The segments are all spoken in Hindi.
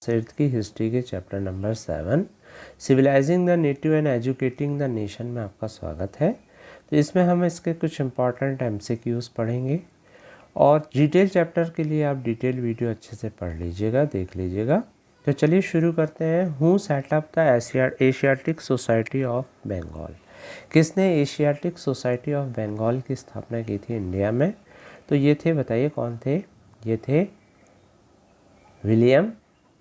संस्कृत की हिस्ट्री के chapter number 7 civilising the native and educating the nation में आपका स्वागत है। तो इसमें हम इसके कुछ इम्पॉर्टेंट MCQs पढ़ेंगे और डिटेल चैप्टर के लिए आप डिटेल वीडियो अच्छे से पढ़ लीजिएगा, देख लीजिएगा। तो चलिए शुरू करते हैं। Who set up the Asiatic Society of Bengal? किसने एशियाटिक सोसाइटी ऑफ बंगाल की स्थापना की थी इंडिया में? तो ये थे, बताइए कौन थे? ये थे विलियम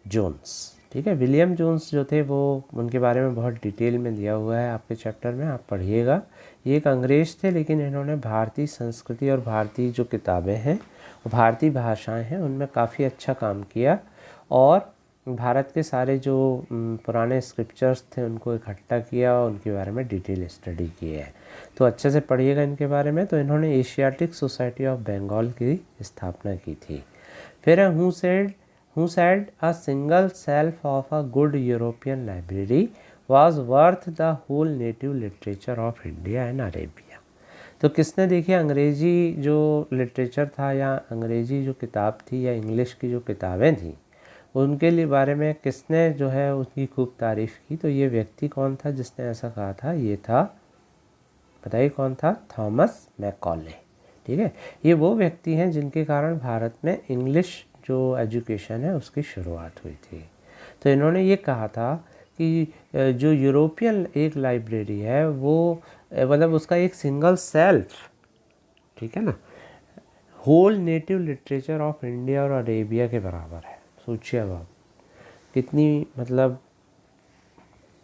जोन्स। ठीक है, विलियम जोन्स जो थे वो, उनके बारे में बहुत डिटेल में दिया हुआ है आपके चैप्टर में, आप पढ़िएगा। ये एक अंग्रेज थे, लेकिन इन्होंने भारतीय संस्कृति और भारतीय जो किताबें हैं, भारतीय भाषाएं हैं, उनमें काफ़ी अच्छा काम किया और भारत के सारे जो पुराने स्क्रिप्चर्स थे उनको इकट्ठा किया और उनके बारे में डिटेल स्टडी की है। तो अच्छे से पढ़िएगा इनके बारे में। तो इन्होंने एशियाटिक सोसाइटी ऑफ बंगाल की स्थापना की थी। फिर है who said a single shelf of a good European library was worth the whole native literature of India and Arabia? तो किसने, देखिए, अंग्रेजी जो लिटरेचर था या अंग्रेजी जो किताब थी या इंग्लिश की जो किताबें थी उनके लिए बारे में किसने जो है उसकी खूब तारीफ़ की? तो ये व्यक्ति कौन था जिसने ऐसा कहा था? ये था, बताइए कौन था? Thomas Macaulay. ठीक है, ये वो व्यक्ति हैं जिनके कारण भारत में इंग्लिश जो एजुकेशन है उसकी शुरुआत हुई थी। तो इन्होंने ये कहा था कि जो यूरोपियन एक लाइब्रेरी है वो मतलब उसका एक सिंगल सेल्फ, ठीक है ना, whole native literature of India और अरेबिया के बराबर है। सोचिए अब आप, कितनी मतलब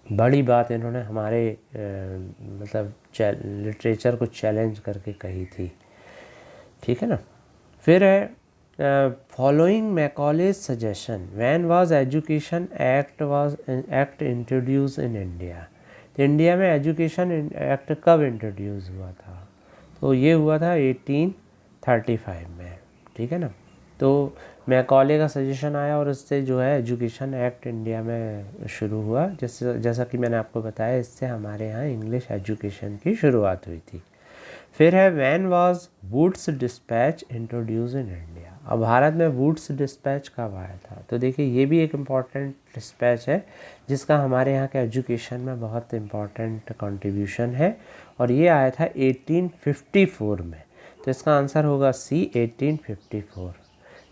बड़ी बात इन्होंने हमारे मतलब लिटरेचर को चैलेंज करके कही थी। ठीक है ना। फिर है following Macaulay's suggestion when was education act introduce in India? तो इंडिया में एजुकेशन एक्ट कब इंट्रोड्यूस हुआ था? तो ये हुआ था 1835 में। ठीक है ना। तो मैकॉले का सजेशन आया और इससे जो है एजुकेशन एक्ट इंडिया में शुरू हुआ। जैसा कि मैंने आपको बताया, इससे हमारे यहाँ इंग्लिश एजुकेशन की शुरुआत हुई थी। फिर है when was Wood's dispatch introduced in India? अब भारत में वुड्स डिस्पैच कब आया था? तो देखिए ये भी एक इम्पॉर्टेंट डिस्पैच है जिसका हमारे यहाँ के एजुकेशन में बहुत इम्पॉर्टेंट कंट्रीब्यूशन है और ये आया था 1854 में। तो इसका आंसर होगा सी, 1854।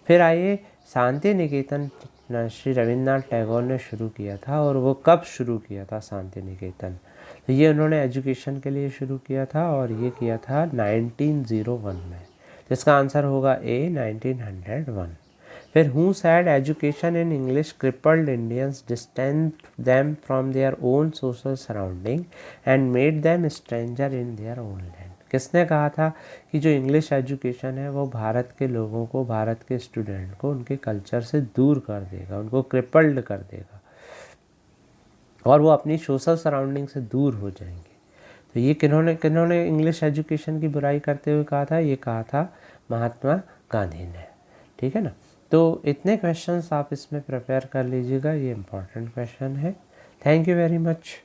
फिर आइए, शांति निकेतन श्री रविन्द्रनाथ टैगोर ने शुरू किया था और वो कब शुरू किया था शांति निकेतन? तो ये उन्होंने एजुकेशन के लिए शुरू किया था और ये किया था 1901 में। तो इसका आंसर होगा ए, 1901। फिर who said education in English crippled Indians, distanced them from their own social surrounding and made them stranger in their own land? किसने कहा था कि जो इंग्लिश एजुकेशन है वो भारत के लोगों को, भारत के स्टूडेंट को उनके कल्चर से दूर कर देगा, उनको क्रिपल्ड कर देगा और वो अपनी सोशल सराउंडिंग से दूर हो जाएंगे? तो ये किन्होंने इंग्लिश एजुकेशन की बुराई करते हुए कहा था? ये कहा था महात्मा गांधी ने। ठीक है ना। तो इतने क्वेश्चंस आप इसमें प्रिपेयर कर लीजिएगा, ये इम्पॉर्टेंट क्वेश्चन है। Thank you very much.